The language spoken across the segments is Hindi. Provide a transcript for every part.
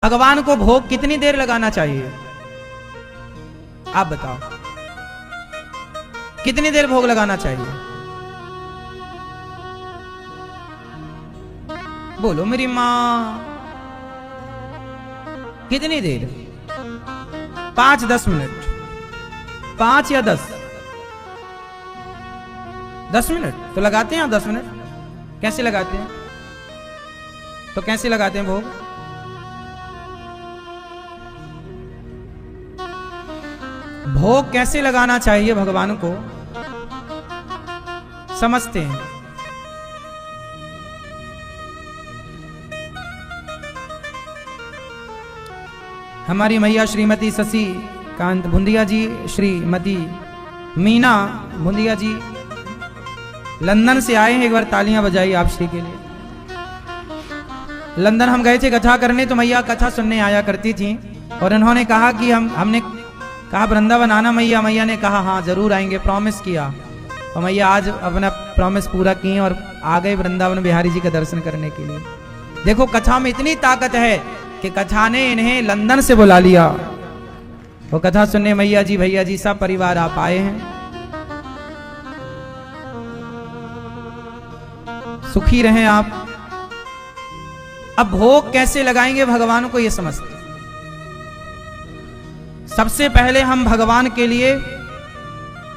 भगवान को भोग कितनी देर लगाना चाहिए? आप बताओ, कितनी देर भोग लगाना चाहिए? बोलो मेरी मां, कितनी देर? 5-10 मिनट, 5 या 10? 10 मिनट तो लगाते हैं आप? 10 मिनट कैसे लगाते हैं? तो कैसे लगाते हैं भोग? भोग कैसे लगाना चाहिए भगवान को समझते हैं। हमारी मैया श्रीमती शशि कांत भुंदिया जी, श्रीमती मीना भुंदिया जी लंदन से आए हैं। एक बार तालियां बजाइए आप श्री के लिए। लंदन हम गए थे कथा करने, तो मैया कथा सुनने आया करती थी और उन्होंने कहा कि हमने कहा वृंदावन आना मैया। मैया ने कहा हाँ जरूर आएंगे, प्रॉमिस किया। और मैया आज अपना प्रॉमिस पूरा किए और आ गए वृंदावन बिहारी जी का दर्शन करने के लिए। देखो कथा में इतनी ताकत है कि कथा ने इन्हें लंदन से बुला लिया। वो कथा सुनने मैया जी भैया जी सब परिवार आप आए हैं। सुखी रहें आप। अब भोग कैसे लगाएंगे भगवान को ये समझते। सबसे पहले हम भगवान के लिए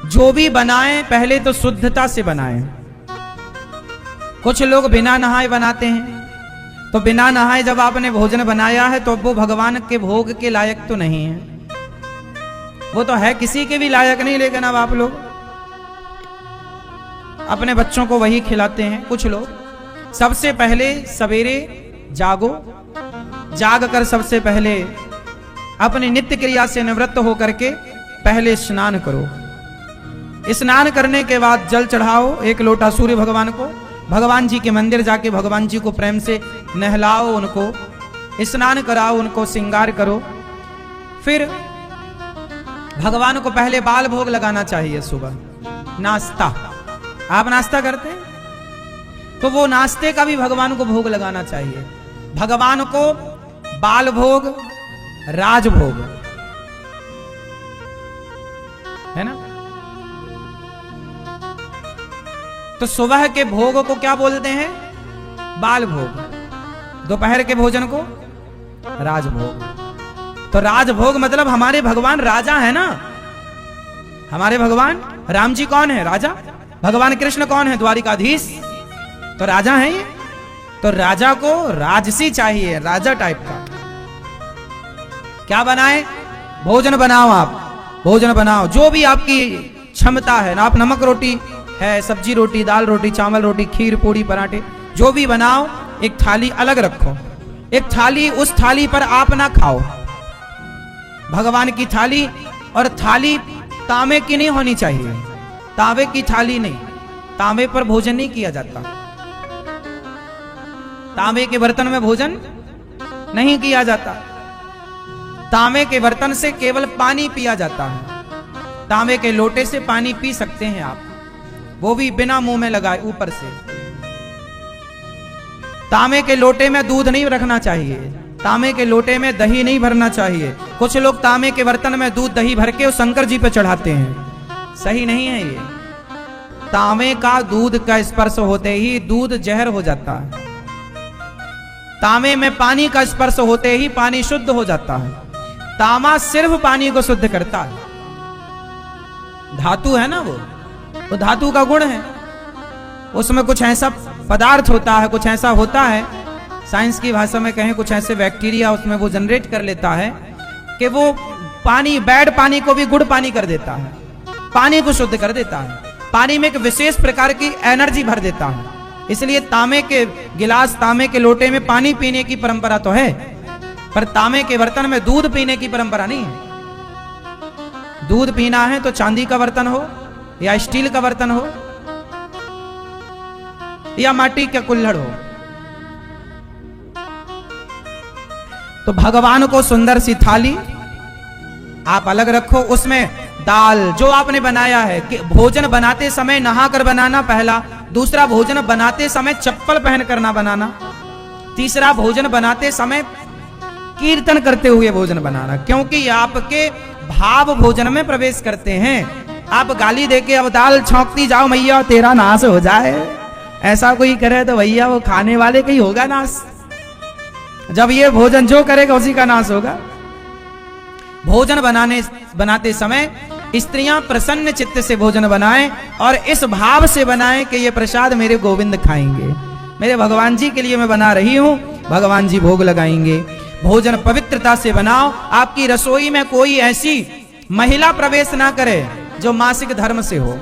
जो भी बनाएं पहले तो शुद्धता से बनाएं। कुछ लोग बिना नहाए बनाते हैं, तो बिना नहाए जब आपने भोजन बनाया है तो वो भगवान के भोग के लायक तो नहीं है। वो तो है किसी के भी लायक नहीं, लेकिन अब आप लोग अपने बच्चों को वही खिलाते हैं। कुछ लोग सबसे पहले सवेरे जागो, जाग कर सबसे पहले अपनी नित्य क्रिया से निवृत्त होकर के पहले स्नान करो। स्नान करने के बाद जल चढ़ाओ 1 लोटा सूर्य भगवान को। भगवान जी के मंदिर जाके भगवान जी को प्रेम से नहलाओ, उनको स्नान कराओ, उनको श्रृंगार करो। फिर भगवान को पहले बाल भोग लगाना चाहिए। सुबह नाश्ता, आप नाश्ता करते हैं तो वो नाश्ते का भी भगवान को भोग लगाना चाहिए। भगवान को बाल भोग, राज भोग है ना। तो सुबह के भोग को क्या बोलते हैं? बाल भोग। दोपहर के भोजन को राज भोग। तो राज भोग मतलब हमारे भगवान राजा है ना। हमारे भगवान राम जी कौन है? राजा। भगवान कृष्ण कौन है? द्वारिकाधीश। तो राजा है ये। तो राजा को राजसी चाहिए, राजा टाइप का। क्या बनाए? भोजन बनाओ। आप भोजन बनाओ जो भी आपकी क्षमता है ना। आप नमक रोटी है, सब्जी रोटी, दाल रोटी, चावल रोटी, खीर, पूड़ी, पराठे जो भी बनाओ, एक थाली अलग रखो। एक थाली, उस थाली पर आप ना खाओ। भगवान की थाली, और थाली तांबे की नहीं होनी चाहिए। तांबे की थाली नहीं, तांबे पर भोजन नहीं किया जाता। तांबे के बर्तन में भोजन नहीं किया जाता। तांबे के बर्तन से केवल पानी पिया जाता है। तांबे के लोटे से पानी पी सकते हैं आप, वो भी बिना मुंह में लगाए ऊपर से। तांबे के लोटे में दूध नहीं रखना चाहिए। तांबे के लोटे में दही नहीं भरना चाहिए। कुछ लोग तांबे के बर्तन में दूध दही भर के और शंकर जी पे चढ़ाते हैं। सही नहीं है ये। तांबे का दूध का स्पर्श होते ही दूध जहर हो जाता है। तांबे में पानी का स्पर्श होते ही पानी शुद्ध हो जाता है। तांबा सिर्फ पानी को शुद्ध करता है। धातु है ना, वो धातु का गुण है। उसमें कुछ ऐसा पदार्थ होता है, कुछ ऐसा होता है, साइंस की भाषा में कहें कुछ ऐसे बैक्टीरिया उसमें वो जनरेट कर लेता है कि वो पानी, बैड पानी को भी गुड पानी कर देता है। पानी को शुद्ध कर देता है। पानी में एक विशेष प्रकार की एनर्जी भर देता है। इसलिए तांबे के गिलास, तांबे के लोटे में पानी पीने की परंपरा तो है, पर तांबे के बर्तन में दूध पीने की परंपरा नहीं है। दूध पीना है तो चांदी का बर्तन हो या स्टील का बर्तन हो या माटी का कुल्हड़ हो। तो भगवान को सुंदर सी थाली आप अलग रखो। उसमें दाल जो आपने बनाया है, कि भोजन बनाते समय नहाकर बनाना पहला। दूसरा, भोजन बनाते समय चप्पल पहन कर ना बनाना। तीसरा, भोजन बनाते समय कीर्तन करते हुए भोजन बनाना, क्योंकि आपके भाव भोजन में प्रवेश करते हैं। आप गाली देके अब दाल छौंकती जाओ मैया तेरा नाश हो जाए, ऐसा कोई करे तो भैया वो खाने वाले का ही होगा नाश। जब ये भोजन जो करेगा उसी का नाश होगा। भोजन बनाते समय स्त्रियां प्रसन्न चित्त से भोजन बनाएं और इस भाव से बनाएं कि ये प्रसाद मेरे गोविंद खाएंगे, मेरे भगवान जी के लिए मैं बना रही हूं, भगवान जी भोग लगाएंगे। भोजन पवित्रता से बनाओ। आपकी रसोई में कोई ऐसी महिला प्रवेश ना करे जो मासिक धर्म से हो।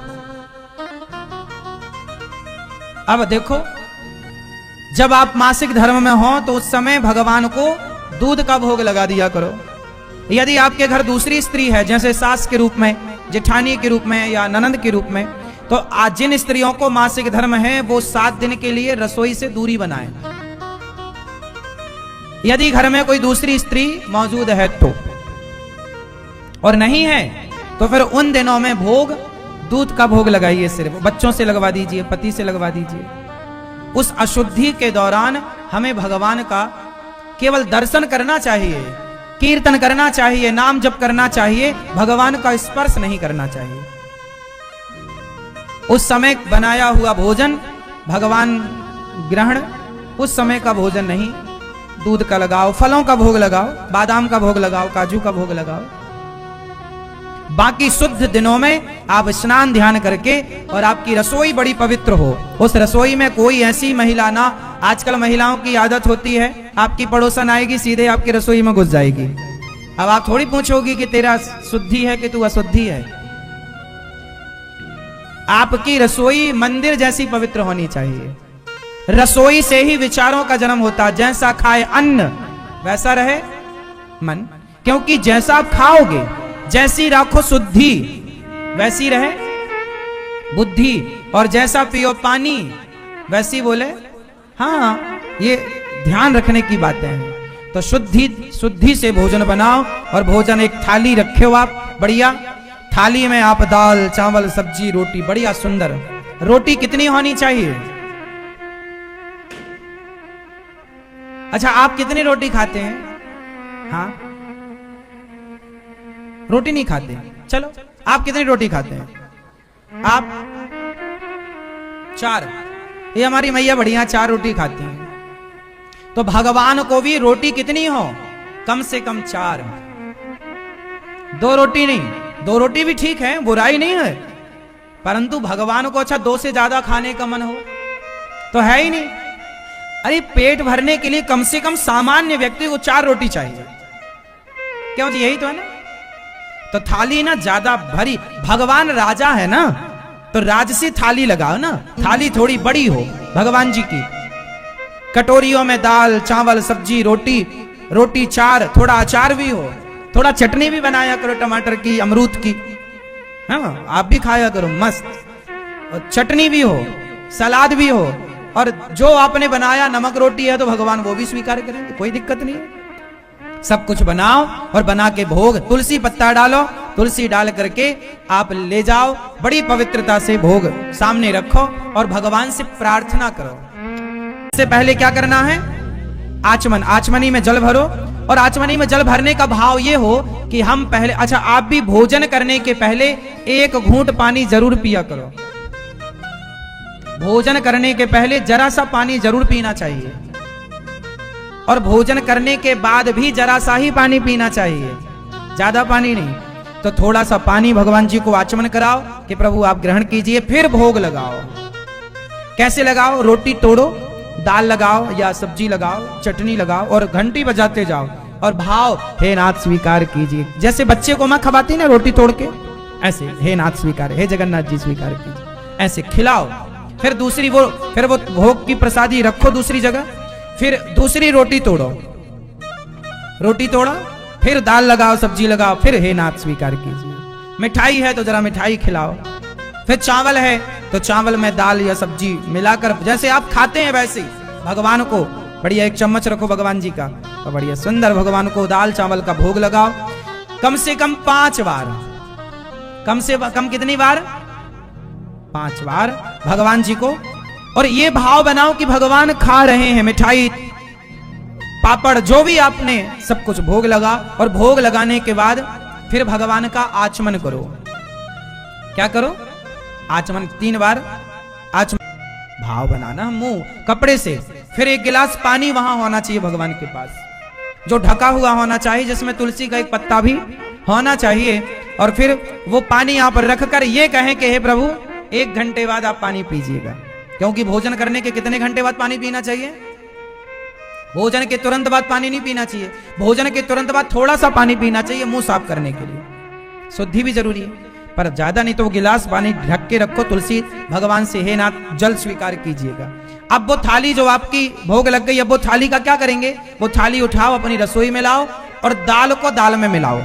अब देखो, जब आप मासिक धर्म में हो तो उस समय भगवान को दूध का भोग लगा दिया करो। यदि आपके घर दूसरी स्त्री है, जैसे सास के रूप में, जेठानी के रूप में या ननंद के रूप में, तो आज जिन स्त्रियों को मासिक धर्म है वो 7 दिन के लिए रसोई से दूरी बनाएं। यदि घर में कोई दूसरी स्त्री मौजूद है तो, और नहीं है तो फिर उन दिनों में भोग, दूध का भोग लगाइए। सिर्फ बच्चों से लगवा दीजिए, पति से लगवा दीजिए। उस अशुद्धि के दौरान हमें भगवान का केवल दर्शन करना चाहिए, कीर्तन करना चाहिए, नाम जप करना चाहिए, भगवान का स्पर्श नहीं करना चाहिए। उस समय बनाया हुआ भोजन भगवान ग्रहण, उस समय का भोजन नहीं। दूध का लगाओ, फलों का भोग लगाओ, बादाम का भोग लगाओ, काजू का भोग लगाओ। बाकी शुद्ध दिनों में आप स्नान ध्यान करके और आपकी रसोई बड़ी पवित्र हो, उस रसोई में कोई ऐसी महिला ना। आजकल महिलाओं की आदत होती है, आपकी पड़ोसन आएगी सीधे आपकी रसोई में घुस जाएगी। अब आप थोड़ी पूछोगी कि तेरा शुद्धि है कि तू अशुद्धि है। आपकी रसोई मंदिर जैसी पवित्र होनी चाहिए। रसोई से ही विचारों का जन्म होता। जैसा खाए अन्न वैसा रहे मन, क्योंकि जैसा आप खाओगे, जैसी राखो शुद्धि वैसी रहे बुद्धि, और जैसा पियो पानी वैसी बोले। हाँ, ये ध्यान रखने की बातें हैं। तो शुद्धि से भोजन बनाओ। और भोजन एक थाली रखे हो आप, बढ़िया थाली में आप दाल चावल सब्जी रोटी, बढ़िया सुंदर। रोटी कितनी होनी चाहिए? अच्छा, आप कितनी रोटी खाते हैं? हाँ, रोटी नहीं खाते। चलो, आप कितनी रोटी खाते हैं? आप 4। ये हमारी मैया बढ़िया 4 रोटी खाती हैं। तो भगवान को भी रोटी कितनी हो? कम से कम 4। 2 रोटी नहीं, 2 रोटी भी ठीक है, बुराई नहीं है, परंतु भगवान को अच्छा 2 से ज्यादा खाने का मन हो तो है ही नहीं। अरे पेट भरने के लिए कम से कम सामान्य व्यक्ति को 4 रोटी चाहिए। क्यों जी? यही तो है ना। तो थाली ना ज्यादा भरी, भगवान राजा है ना, तो राजसी थाली लगाओ ना। थाली थोड़ी बड़ी हो भगवान जी की। कटोरियों में दाल चावल सब्जी रोटी, रोटी 4, थोड़ा अचार भी हो, थोड़ा चटनी भी बनाया करो टमाटर की, अमरूद की। हाँ, आप भी खाया करो मस्त। और चटनी भी हो, सलाद भी हो, और जो आपने बनाया नमक रोटी है तो भगवान वो भी स्वीकार करेंगे, कोई दिक्कत नहीं है। सब कुछ बनाओ और बना के भोग, तुलसी पत्ता डालो, तुलसी डाल करके आप ले जाओ, बड़ी पवित्रता से भोग सामने रखो और भगवान से प्रार्थना करो। इससे पहले क्या करना है? आचमन, आचमनी में जल भरो। और आचमनी में जल भरने का भाव ये हो कि हम पहले, अच्छा आप भी भोजन करने के पहले 1 घूंट पानी जरूर पिया करो। भोजन करने के पहले जरा सा पानी जरूर पीना चाहिए, और भोजन करने के बाद भी जरा सा ही पानी पीना चाहिए, ज्यादा पानी नहीं। तो थोड़ा सा पानी भगवान जी को आचमन कराओ कि प्रभु आप ग्रहण कीजिए, फिर भोग लगाओ। कैसे लगाओ? रोटी तोड़ो, दाल लगाओ या सब्जी लगाओ, चटनी लगाओ और घंटी बजाते जाओ और भाव, हे नाथ स्वीकार कीजिए। जैसे बच्चे को मां खवाती ना रोटी तोड़ के, ऐसे हे नाथ स्वीकार, हे जगन्नाथ जी स्वीकार कीजिए, ऐसे खिलाओ। फिर दूसरी वो भोग की प्रसादी रखो दूसरी जगह, फिर दूसरी रोटी तोड़ो, रोटी तोड़ा, फिर दाल लगाओ सब्जी लगाओ, फिर हे नाथ स्वीकार कीजिए। मिठाई है तो जरा मिठाई खिलाओ, फिर चावल है तो चावल में दाल या सब्जी मिलाकर जैसे आप खाते हैं वैसे ही भगवान को बढ़िया 1 चम्मच रखो भगवान जी का, तो बढ़िया सुंदर भगवान को दाल चावल का भोग लगाओ। कम से कम 5 बार, कम से कम कितनी बार? 5 बार भगवान जी को। और ये भाव बनाओ कि भगवान खा रहे हैं मिठाई, पापड़ जो भी आपने सब कुछ भोग लगा, और भोग लगाने के बाद फिर भगवान का आचमन करो। क्या करो? आचमन 3 बार आचमन, भाव बनाना मुंह कपड़े से। फिर 1 गिलास पानी वहां होना चाहिए भगवान के पास, जो ढका हुआ होना चाहिए, जिसमें तुलसी का 1 पत्ता भी होना चाहिए। और फिर वो पानी यहां पर रखकर ये कहें कि हे प्रभु 1 घंटे बाद आप पानी पीजिएगा, क्योंकि भोजन करने के कितने घंटे बाद पानी पीना चाहिए? भोजन के तुरंत बाद पानी नहीं पीना चाहिए, भोजन के तुरंत बाद थोड़ा सा पानी पीना चाहिए मुंह साफ करने के लिए, शुद्धि भी जरूरी है, पर ज्यादा नहीं। तो वो गिलास पानी ढक के रखो तुलसी भगवान से, हे नाथ जल स्वीकार कीजिएगा। अब वो थाली जो आपकी भोग लग गई, अब वो थाली का क्या करेंगे? वो थाली उठाओ, अपनी रसोई में लाओ और दाल को दाल में मिलाओ।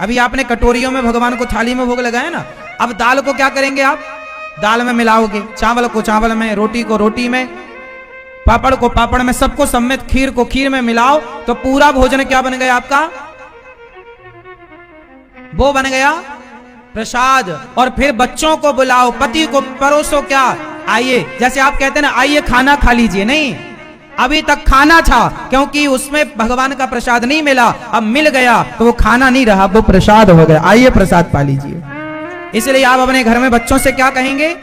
अभी आपने कटोरियों में भगवान को थाली में भोग लगाया ना, अब दाल को क्या करेंगे? आप दाल में मिलाओगे, चावल को चावल में, रोटी को रोटी में, पापड़ को पापड़ में, सबको सम्मित, खीर को खीर में मिलाओ, तो पूरा भोजन क्या बन गया आपका? वो बन गया प्रसाद। और फिर बच्चों को बुलाओ, पति को परोसो, क्या आइए, जैसे आप कहते हैं ना आइए खाना खा लीजिए, नहीं, अभी तक खाना था, क्योंकि उसमें भगवान का प्रसाद नहीं मिला, अब मिल गया तो वो खाना नहीं रहा, वो प्रसाद हो गया, आइए प्रसाद पा लीजिए। इसलिए आप अपने घर में बच्चों से क्या कहेंगे?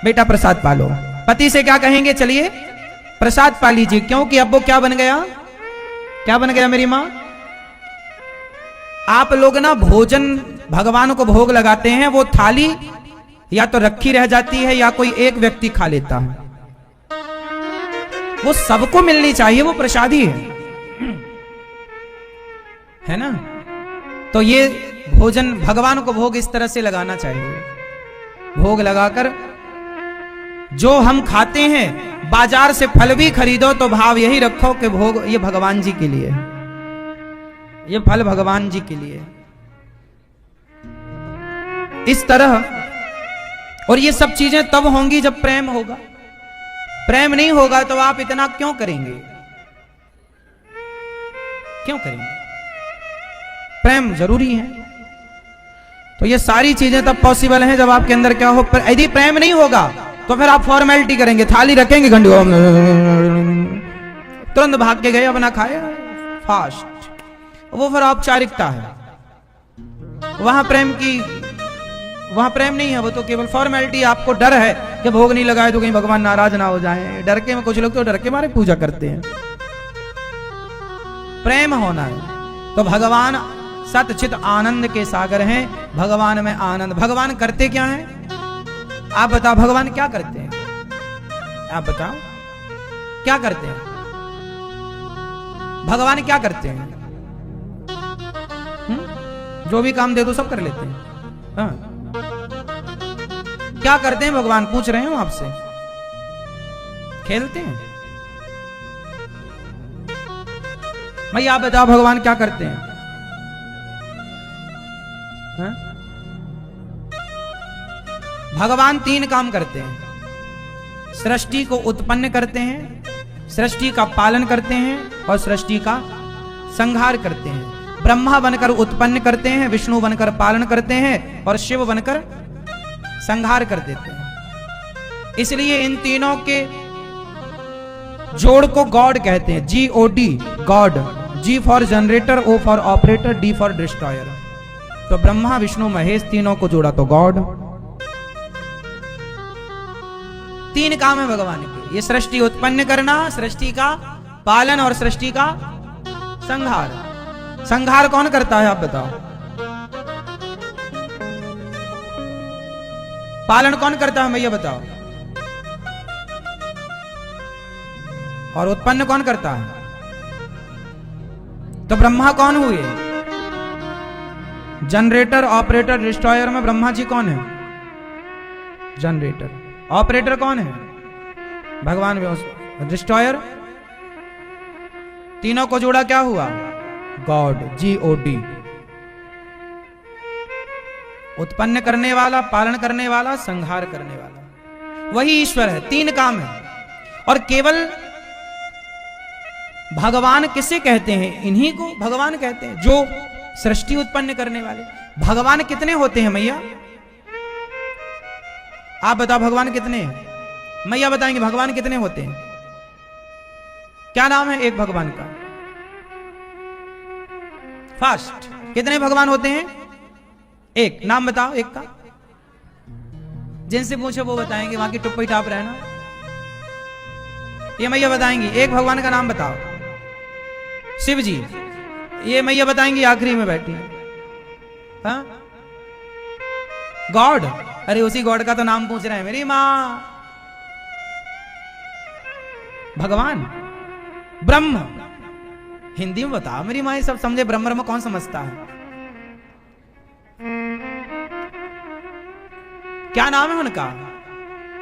बेटा प्रसाद पा लो। पति से क्या कहेंगे? चलिए प्रसाद पा लीजिए, क्योंकि अब वो क्या बन गया? क्या बन गया मेरी मां? आप लोग ना भोजन भगवान को भोग लगाते हैं, वो थाली या तो रखी रह जाती है या कोई एक व्यक्ति खा लेता है, वो सबको मिलनी चाहिए, वो प्रसादी है ना। तो ये भोजन भगवान को भोग इस तरह से लगाना चाहिए। भोग लगाकर जो हम खाते हैं, बाजार से फल भी खरीदो तो भाव यही रखो कि भोग ये भगवान जी के लिए, ये फल भगवान जी के लिए, इस तरह। और ये सब चीजें तब होंगी जब प्रेम होगा। प्रेम नहीं होगा तो आप इतना क्यों करेंगे? क्यों करेंगे? प्रेम जरूरी है। तो ये सारी चीजें तब पॉसिबल हैं जब आपके अंदर क्या हो। यदि प्रेम नहीं होगा तो फिर आप फॉर्मेलिटी करेंगे, थाली रखेंगे, घंटी तुरंत भाग के गए, अपना खाए फास्ट, वो फिर औपचारिकता है। वहां प्रेम नहीं है, वो तो केवल फॉर्मेलिटी। आपको डर है कि भोग नहीं लगाए तो कहीं भगवान नाराज ना हो जाए, डर के में कुछ लोग तो डर के मारे पूजा करते हैं। प्रेम होना है तो भगवान सतचित आनंद के सागर हैं, भगवान में आनंद। भगवान करते क्या हैं? आप बताओ, भगवान क्या करते हैं? आप बताओ क्या करते हैं? भगवान क्या करते हैं? जो भी काम दे दो सब कर लेते हैं। हाँ। क्या करते हैं भगवान? पूछ रहे हो आपसे। खेलते हैं? भाई आप बताओ भगवान क्या करते हैं? हाँ? भगवान 3 काम करते हैं। सृष्टि को उत्पन्न करते हैं, सृष्टि का पालन करते हैं और सृष्टि का संहार करते हैं। ब्रह्मा बनकर उत्पन्न करते हैं, विष्णु बनकर पालन करते हैं और शिव बनकर संहार कर देते हैं। इसलिए इन तीनों के जोड़ को गॉड कहते हैं। GOD, God. G for generator, O for operator, D for destroyer. तो ब्रह्मा विष्णु महेश तीनों को जोड़ा तो गॉड। 3 काम है भगवान के, ये सृष्टि उत्पन्न करना, सृष्टि का पालन और सृष्टि का संहार। संहार कौन करता है आप बताओ? पालन कौन करता है भैया बताओ? और उत्पन्न कौन करता है? तो ब्रह्मा कौन हुए? जनरेटर, ऑपरेटर, डिस्ट्रॉयर में ब्रह्मा जी कौन है? जनरेटर। ऑपरेटर कौन है? भगवान। डिस्ट्रॉयर? तीनों को जोड़ा क्या हुआ? गॉड। GOD। उत्पन्न करने वाला, पालन करने वाला, संहार करने वाला, वही ईश्वर है। 3 काम है। और केवल भगवान किसे कहते हैं? इन्हीं को भगवान कहते हैं, जो सृष्टि उत्पन्न करने वाले। भगवान कितने होते हैं मैया? आप बताओ भगवान कितने हैं? मैया बताएंगे भगवान कितने होते हैं? क्या नाम है एक भगवान का? फास्ट। कितने भगवान होते हैं? एक। नाम बताओ एक का। जिनसे पूछो वो बताएंगे, वहां की टुप्पी टाप रहना। ये मैया बताएंगी एक भगवान का नाम बताओ। शिव जी। ये मैया बताएंगी आखिरी में बैठी है। हाँ? गॉड। अरे उसी गॉड का तो नाम पूछ रहे हैं मेरी मां। भगवान। ब्रह्म। हिंदी में बताओ मेरी मां, ये सब समझे। ब्रह्म कौन समझता है? क्या नाम है उनका?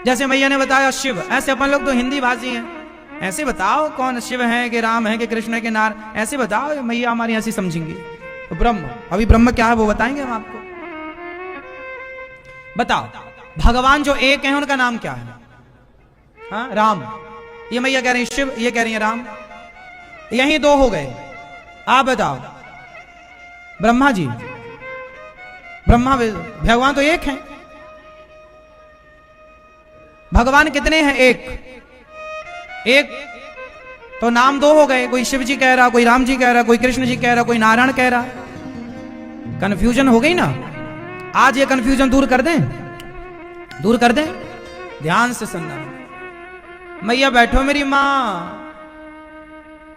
जैसे मैया ने बताया शिव, ऐसे अपन लोग तो हिंदी भाषी हैं, ऐसे बताओ कौन शिव है कि राम है कि कृष्ण है कि नार, ऐसे बताओ। मैया हमारी ऐसी समझेंगी। तो ब्रह्म, अभी ब्रह्म क्या है वो बताएंगे हम आपको। बताओ भगवान जो एक है उनका नाम क्या है? हाँ? राम। ये मैया कह रही है शिव, ये कह रही है राम। यही दो हो गए। आप बताओ। ब्रह्मा जी। ब्रह्मा भगवान तो एक है। भगवान कितने हैं? एक। तो नाम दो हो गए। कोई शिव जी कह रहा, कोई राम जी कह रहा, कोई कृष्ण जी कह रहा, कोई नारायण कह रहा। कंफ्यूजन हो गई ना। आज ये कंफ्यूजन दूर कर दें, दूर कर दें। ध्यान से सुनना। मैया बैठो मेरी मां,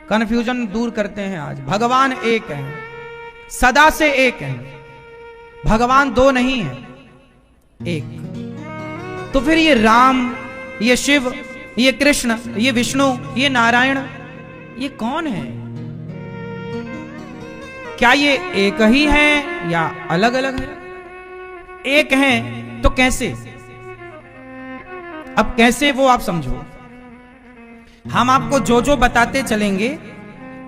कंफ्यूजन दूर करते हैं आज। भगवान एक है, सदा से एक है। भगवान दो नहीं है, एक। तो फिर ये राम, ये शिव, ये कृष्ण, ये विष्णु, ये नारायण, ये कौन है? क्या ये एक ही है या अलग अलग है? एक है तो कैसे? अब कैसे वो आप समझो। हम आपको जो जो बताते चलेंगे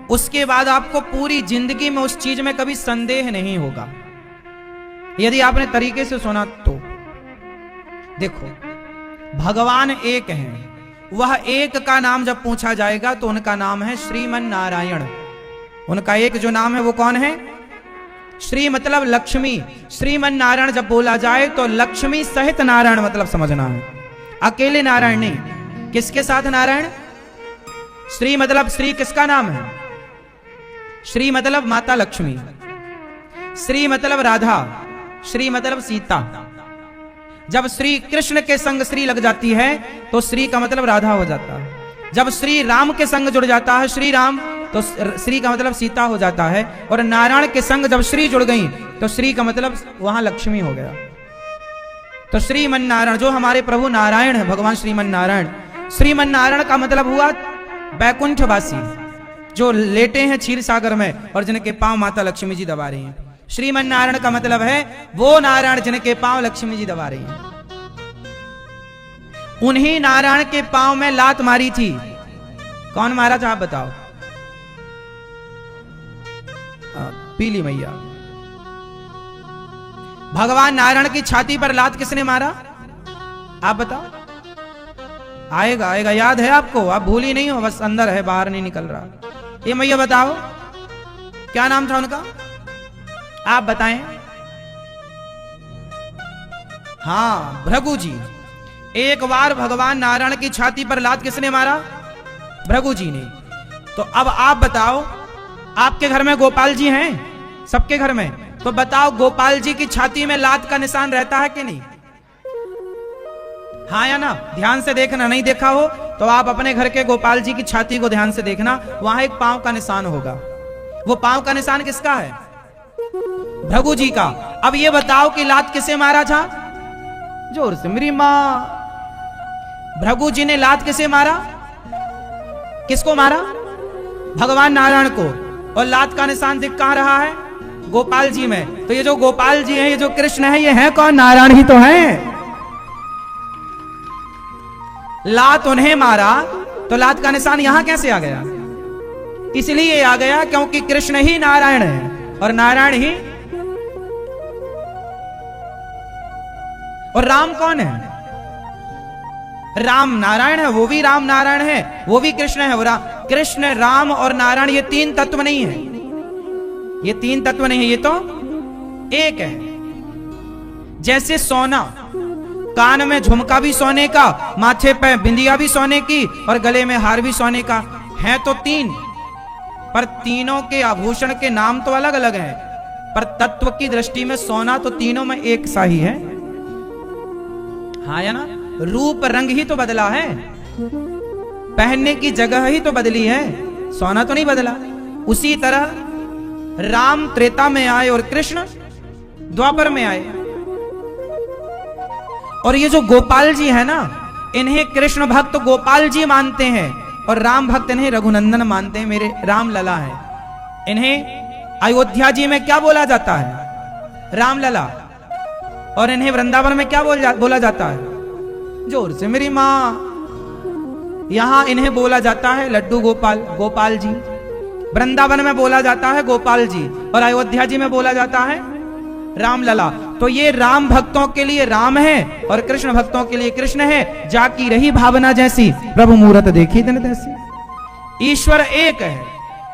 उसके बाद आपको पूरी जिंदगी में उस चीज में कभी संदेह नहीं होगा, यदि आपने तरीके से सुना तो। देखो भगवान एक हैं, वह एक का नाम जब पूछा जाएगा तो उनका नाम है श्रीमन नारायण। उनका एक जो नाम है वो कौन है? श्री मतलब लक्ष्मी। श्रीमन नारायण जब बोला जाए तो लक्ष्मी सहित नारायण मतलब समझना है, अकेले नारायण नहीं। किसके साथ नारायण? श्री मतलब श्री किसका नाम है? श्री मतलब माता लक्ष्मी, श्री मतलब राधा, श्री मतलब सीता। जब श्री कृष्ण के संग श्री लग जाती है तो श्री का मतलब राधा हो जाता है। जब श्री राम के संग जुड़ जाता है श्री राम तो श्री का मतलब सीता हो जाता है। और नारायण के संग जब श्री जुड़ गई तो श्री का मतलब वहां लक्ष्मी हो गया। तो श्रीमन नारायण जो हमारे प्रभु नारायण है, भगवान श्रीमन नारायण। श्रीमन नारायण का मतलब हुआ वैकुंठवासी, जो लेटे हैं क्षीर सागर में और जिनके पांव माता लक्ष्मी जी दबा रही हैं। श्रीमन नारायण का मतलब है वो नारायण जिनके पांव लक्ष्मी जी दबा रही हैं। उन्हीं नारायण के पांव में लात मारी थी। कौन मारा था आप बताओ? पीली मैया। भगवान नारायण की छाती पर लात किसने मारा? आप बताओ। आएगा आएगा, याद है आपको? आप भूली नहीं हो, बस अंदर है, बाहर नहीं निकल रहा। ये मैया बताओ क्या नाम था उनका? आप बताएं। हाँ, भृगु जी। एक बार भगवान नारायण की छाती पर लात किसने मारा? भृगु जी ने। तो अब आप बताओ, आपके घर में गोपाल जी हैं? सबके घर में। तो बताओ गोपाल जी की छाती में लात का निशान रहता है कि नहीं? हाँ या ना? ध्यान से देखना, नहीं देखा हो तो आप अपने घर के गोपाल जी की छाती को ध्यान से देखना, वहां एक पांव का निशान होगा। वो पांव का निशान किसका है? भृगु जी का। अब ये बताओ कि लात किसे मारा था? जोर से मेरी मां। भृगु जी ने लात किसे मारा? किसको मारा? भगवान नारायण को। और लात का निशान दिख कहां रहा है? गोपाल जी में। तो ये जो गोपाल जी हैं, ये जो कृष्ण है, ये हैं कौन? नारायण ही तो हैं। लात उन्हें मारा तो लात का निशान यहां कैसे आ गया? इसलिए आ गया क्योंकि कृष्ण ही नारायण है और नारायण ही। और राम कौन है? राम नारायण है, वो भी राम नारायण है, वो भी कृष्ण है। कृष्ण, राम और नारायण ये तीन तत्व नहीं है, ये तीन तत्व नहीं है, ये तो एक है। जैसे सोना, कान में झुमका भी सोने का, माथे पे बिंदिया भी सोने की और गले में हार भी सोने का हैं तो तीन, पर तीनों के आभूषण के नाम तो अलग अलग हैं, पर तत्व की दृष्टि में सोना तो तीनों में एक सा ही है। हाँ या ना? रूप रंग ही तो बदला है, पहनने की जगह ही तो बदली है, सोना तो नहीं बदला। उसी तरह राम त्रेता में आए और कृष्ण द्वापर में आए। और ये जो गोपाल जी है ना, इन्हें कृष्ण भक्त गोपाल जी मानते हैं और राम भक्त इन्हें रघुनंदन मानते हैं, मेरे राम लला है। इन्हें अयोध्या जी में क्या बोला जाता है? राम लला। और इन्हें वृंदावन में क्या बोला जाता है? जोर से मेरी मां। यहां इन्हें बोला जाता है लड्डू गोपाल, गोपाल जी। वृंदावन में बोला जाता है गोपाल जी, और अयोध्या जी में बोला जाता है राम लला। तो ये राम भक्तों के लिए राम है और कृष्ण भक्तों के लिए कृष्ण है। जाकी रही भावना जैसी, प्रभु मूरत देखी दिन तैसी। ईश्वर एक है,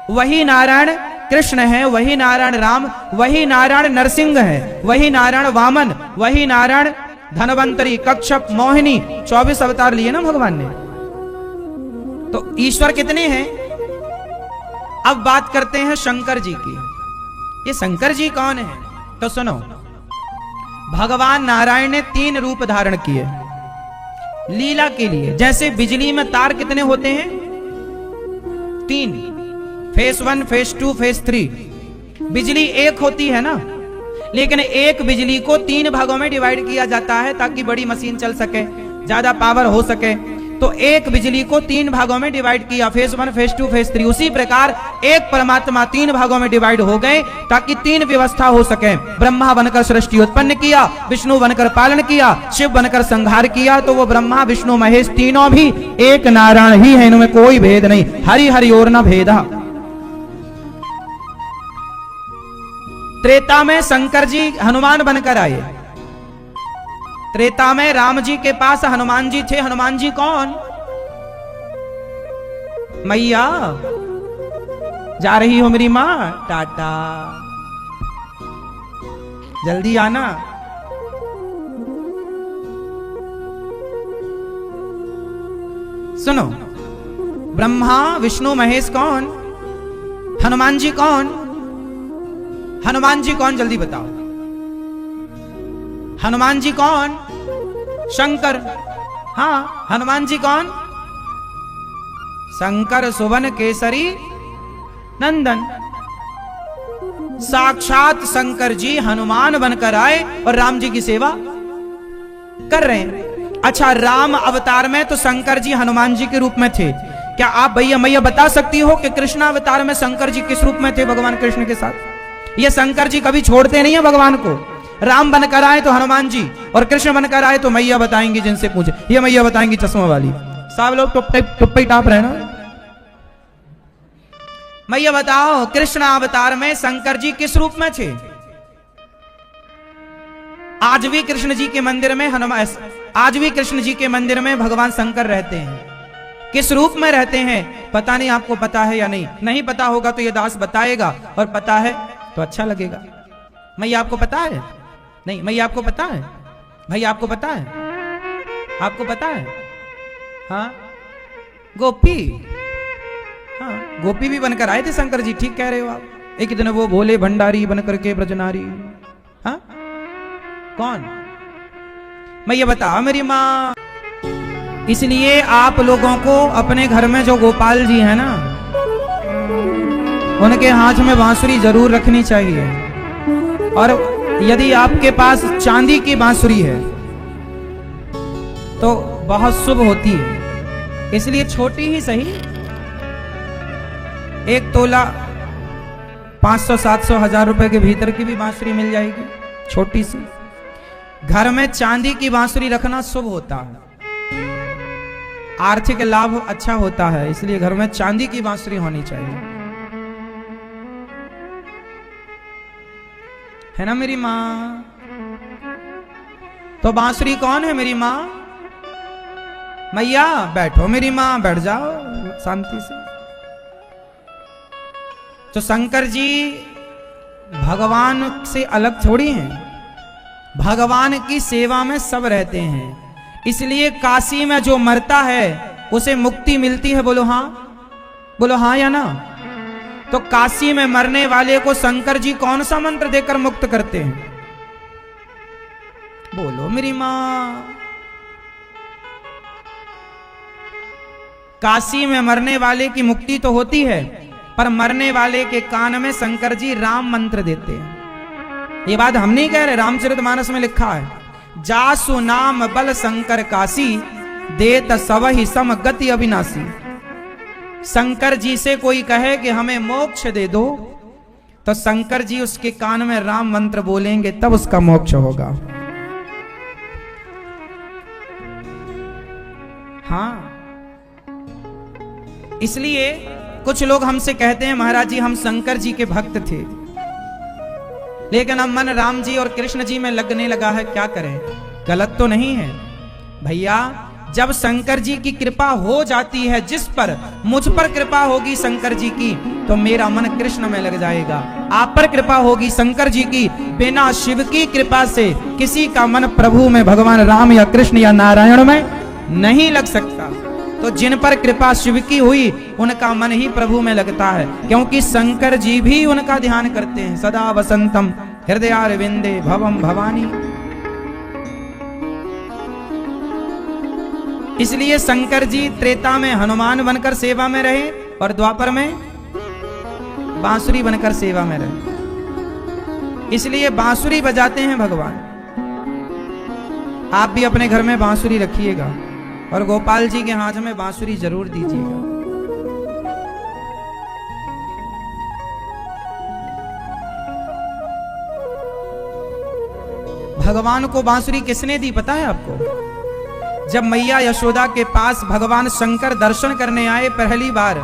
वही नारायण कृष्ण है, वही नारायण राम, वही नारायण नरसिंह है, वही नारायण वामन, वही नारायण धनवंतरी, कच्छप, मोहिनी, 24 अवतार लिए ना भगवान ने। तो ईश्वर कितने हैं? अब बात करते हैं शंकर जी की। ये शंकर जी कौन है? तो सुनो, भगवान नारायण ने 3 रूप धारण किए लीला के लिए। जैसे बिजली में तार कितने होते हैं? 3, फेस 1, फेस 2, फेस 3। बिजली एक होती है ना, लेकिन एक बिजली को 3 भागों में डिवाइड किया जाता है ताकि बड़ी मशीन चल सके, ज्यादा पावर हो सके। तो एक बिजली को 3 भागों में डिवाइड किया, फेस 1, फेस 2, फेस 3। उसी प्रकार एक परमात्मा 3 भागों में डिवाइड हो गए ताकि 3 व्यवस्था हो सके। ब्रह्मा बनकर सृष्टि उत्पन्न किया, विष्णु बनकर पालन किया, शिव बनकर संहार किया। तो वो ब्रह्मा विष्णु महेश तीनों भी एक नारायण ही है, इनमें कोई भेद नहीं। हरि हरि और न भेदा। त्रेता में शंकर जी हनुमान बनकर आए। त्रेता में राम जी के पास हनुमान जी थे। हनुमान जी कौन? मैया जा रही हो मेरी मां, टाटा, जल्दी आना। सुनो, ब्रह्मा विष्णु महेश कौन? हनुमान जी कौन? हनुमान जी कौन? जल्दी बताओ। हनुमान जी कौन? शंकर। हाँ, हनुमान जी कौन? शंकर सुवन केसरी नंदन। साक्षात शंकर जी हनुमान बनकर आए और राम जी की सेवा कर रहे हैं। अच्छा, राम अवतार में तो शंकर जी हनुमान जी के रूप में थे। क्या आप भैया मैया बता सकती हो कि कृष्ण अवतार में शंकर जी किस रूप में थे भगवान कृष्ण के साथ? ये शंकर जी कभी छोड़ते नहीं है भगवान को। राम बनकर आए तो हनुमान जी, और कृष्ण बनकर आए तो मैया बताएंगी। जिनसे पूछे, ये मैया बताएंगी चश्मा वाली। सब लोग टुप्पे टाप रहे ना। मैया बताओ, कृष्ण अवतार में शंकर जी किस रूप में थे? आज भी कृष्ण जी के मंदिर में आज भी कृष्ण जी के मंदिर में भगवान शंकर रहते हैं। किस रूप में रहते हैं? पता नहीं, आपको पता है या नहीं? नहीं पता होगा तो ये दास बताएगा, और पता है तो अच्छा लगेगा। मैया आपको पता है? नहीं, मैया आपको पता है? भैया आपको पता है? आपको पता है? हाँ, गोपी। हाँ, गोपी भी बनकर आए थे शंकर जी। ठीक कह रहे हो आप। एक दिन वो भोले भंडारी बनकर के ब्रजनारी। हाँ, कौन? मैया बताओ मेरी माँ। इसलिए आप लोगों को अपने घर में जो गोपाल जी है ना, उनके हाथ में बांसुरी जरूर रखनी चाहिए। और यदि आपके पास चांदी की बांसुरी है तो बहुत शुभ होती है। इसलिए छोटी ही सही, 1 तोला 500, 700, 1000 रुपए के भीतर की भी बांसुरी मिल जाएगी, छोटी सी। घर में चांदी की बांसुरी रखना शुभ होता है, आर्थिक लाभ अच्छा होता है। इसलिए घर में चांदी की बांसुरी होनी चाहिए, है ना मेरी माँ? तो बांसुरी कौन है मेरी माँ? मैया बैठो मेरी माँ, बैठ जाओ शांति से। तो शंकर जी भगवान से अलग थोड़ी हैं, भगवान की सेवा में सब रहते हैं। इसलिए काशी में जो मरता है उसे मुक्ति मिलती है। बोलो हाँ। बोलो हाँ या ना? तो काशी में मरने वाले को शंकर जी कौन सा मंत्र देकर मुक्त करते हैं? बोलो मेरी मां। काशी में मरने वाले की मुक्ति तो होती है, पर मरने वाले के कान में शंकर जी राम मंत्र देते हैं। ये बात हम नहीं कह रहे, रामचरितमानस में लिखा है, जासु नाम बल शंकर काशी, देत सवहि सम गति अविनाशी। शंकर जी से कोई कहे कि हमें मोक्ष दे दो, तो शंकर जी उसके कान में राम मंत्र बोलेंगे, तब उसका मोक्ष होगा। हाँ, इसलिए कुछ लोग हमसे कहते हैं महाराज जी हम शंकर जी के भक्त थे, लेकिन अब मन राम जी और कृष्ण जी में लगने लगा है, क्या करें? गलत तो नहीं है भैया। जब शंकर जी की कृपा हो जाती है, जिस पर मुझ पर कृपा होगी शंकर जी की, तो मेरा मन कृष्ण में लग जाएगा। आप पर कृपा होगी शंकर जी की, बिना शिव की कृपा से किसी का मन प्रभु में, भगवान राम या कृष्ण या नारायण में नहीं लग सकता। तो जिन पर कृपा शिव की हुई, उनका मन ही प्रभु में लगता है, क्योंकि शंकर जी भी उनका ध्यान करते हैं। सदा वसंतम हृदयारविंदे भवम भवानी। इसलिए शंकर जी त्रेता में हनुमान बनकर सेवा में रहे और द्वापर में बांसुरी बनकर सेवा में रहे। इसलिए बांसुरी बजाते हैं भगवान। आप भी अपने घर में बांसुरी रखिएगा और गोपाल जी के हाथ में बांसुरी जरूर दीजिएगा। भगवान को बांसुरी किसने दी पता है आपको? जब मैया यशोदा के पास भगवान शंकर दर्शन करने आए पहली बार,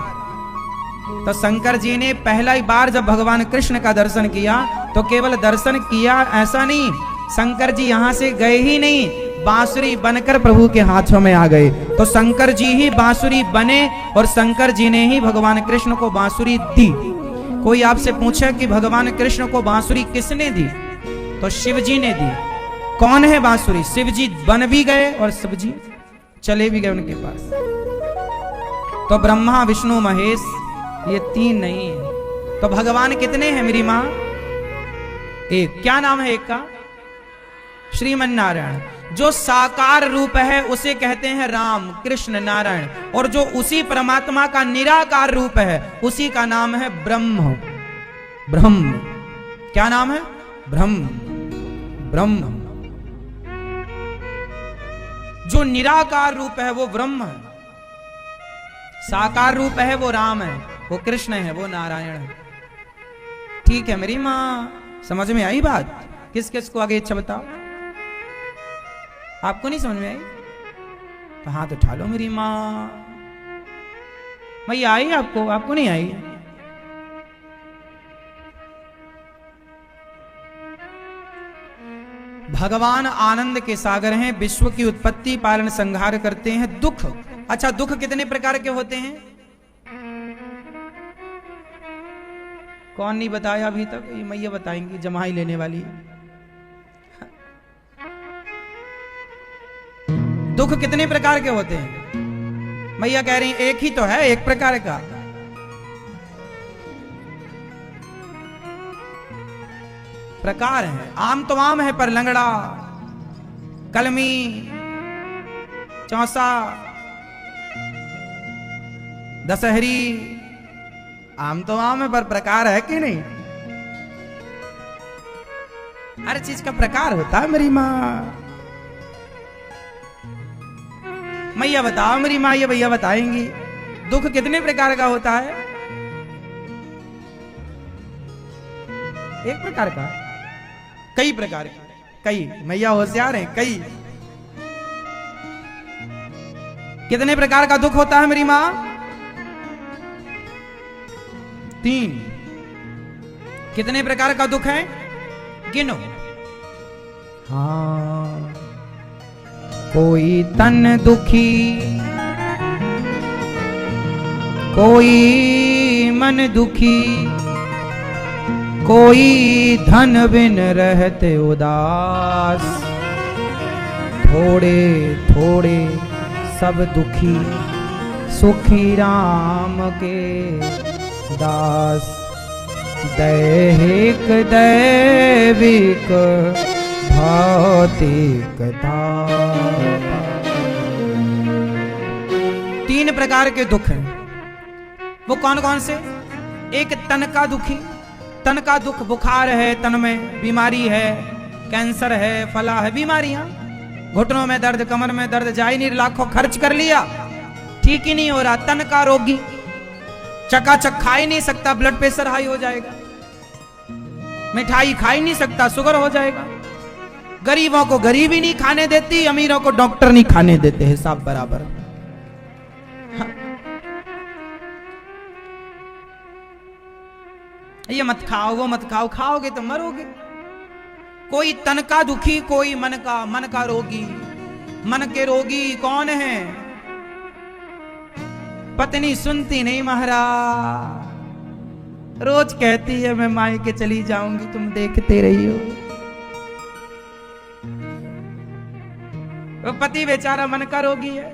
तो शंकर जी ने पहला ही बार जब भगवान कृष्ण का दर्शन किया, तो केवल दर्शन किया ऐसा नहीं, शंकर जी यहां से गए ही नहीं, बांसुरी बनकर प्रभु के हाथों में आ गए। तो शंकर जी ही बांसुरी बने और शंकर जी ने ही भगवान कृष्ण को बांसुरी दी। कोई आपसे पूछे कि भगवान कृष्ण को बांसुरी किसने दी, तो शिव जी ने दी। कौन है बांसुरी? शिव जी बन भी गए और शिव जी चले भी गए उनके पास। तो ब्रह्मा विष्णु महेश ये तीन नहीं है, तो भगवान कितने हैं मेरी मां? एक। क्या नाम है एक का? श्रीमन नारायण। जो साकार रूप है उसे कहते हैं राम कृष्ण नारायण, और जो उसी परमात्मा का निराकार रूप है उसी का नाम है ब्रह्म। ब्रह्म क्या नाम है? ब्रह्म। ब्रह्म जो निराकार रूप है वो ब्रह्म है, साकार रूप है वो राम है, वो कृष्ण है, वो नारायण है। ठीक है मेरी मां, समझ में आई बात? किस किस को आगे इच्छा बताओ? आपको नहीं समझ में आई तो हाथ उठा लो मेरी मां। भैया आई आपको? आपको नहीं आई? भगवान आनंद के सागर हैं, विश्व की उत्पत्ति पालन संहार करते हैं। दुख, अच्छा दुख कितने प्रकार के होते हैं? कौन नहीं बताया अभी तक? ये मैया बताएंगी, जमाई लेने वाली। दुख कितने प्रकार के होते हैं? मैया कह रही हैं एक ही तो है, एक प्रकार का। प्रकार है, आम तो आम है पर लंगड़ा, कलमी, चौसा, दशहरी, आम तो आम है पर प्रकार है कि नहीं? हर चीज का प्रकार होता है मेरी माँ। मैया बताओ मेरी माँ, ये भैया बताएंगी दुख कितने प्रकार का होता है? एक प्रकार का? कई प्रकार के? कई? मैया होशियार हैं, कई। कितने प्रकार का दुख होता है मेरी मां? 3। कितने प्रकार का दुख है गिनो? हाँ, कोई तन दुखी, कोई मन दुखी, कोई धन बिन रहते उदास, थोड़े थोड़े सब दुखी सुखी राम के दास, दैहिक दैविक भौतिक ताप। 3 प्रकार के दुख हैं। वो कौन कौन से? एक तन का दुखी, तन का दुख, बुखार है, तन में बीमारी है, कैंसर है, फला है, बीमारियां, घुटनों में दर्द, कमर में दर्द, जा ही नहीं, लाखों खर्च कर लिया, ठीक ही नहीं हो रहा। तन का रोगी, चकाचक खा ही नहीं सकता, ब्लड प्रेशर हाई हो जाएगा, मिठाई खा ही नहीं सकता, शुगर हो जाएगा। गरीबों को गरीबी नहीं खाने देती, अमीरों को डॉक्टर नहीं खाने देते, हिसाब बराबर। हाँ। ये मत खाओ, वो मत खाओ, खाओगे तो मरोगे। कोई तन का दुखी, कोई मन का रोगी। मन के रोगी कौन है? पत्नी सुनती नहीं महाराज, रोज कहती है मैं मायके चली जाऊंगी, तुम देखते रही हो। वो पति बेचारा मन का रोगी है,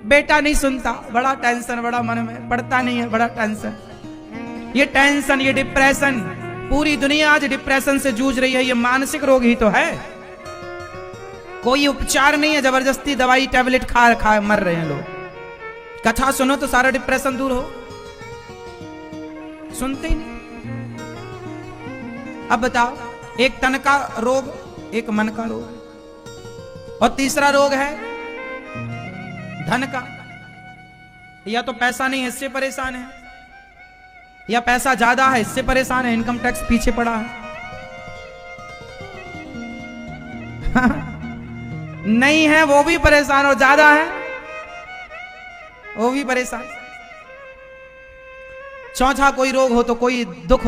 बेटा नहीं सुनता, बड़ा टेंशन, बड़ा मन में, पढ़ता नहीं है, बड़ा टेंशन। ये टेंशन, ये डिप्रेशन, पूरी दुनिया आज डिप्रेशन से जूझ रही है। ये मानसिक रोग ही तो है, कोई उपचार नहीं है, जबरदस्ती दवाई टैबलेट खा मर रहे हैं लोग। कथा सुनो तो सारा डिप्रेशन दूर हो, सुनते ही नहीं। अब बताओ, एक तन का रोग, एक मन का रोग, और तीसरा रोग है धन का। या तो पैसा नहीं है इससे परेशान है, या पैसा ज्यादा है इससे परेशान है, इनकम टैक्स पीछे पड़ा है। नहीं है वो भी परेशान, और ज्यादा है वो भी परेशान। चौथा कोई रोग हो तो कोई दुख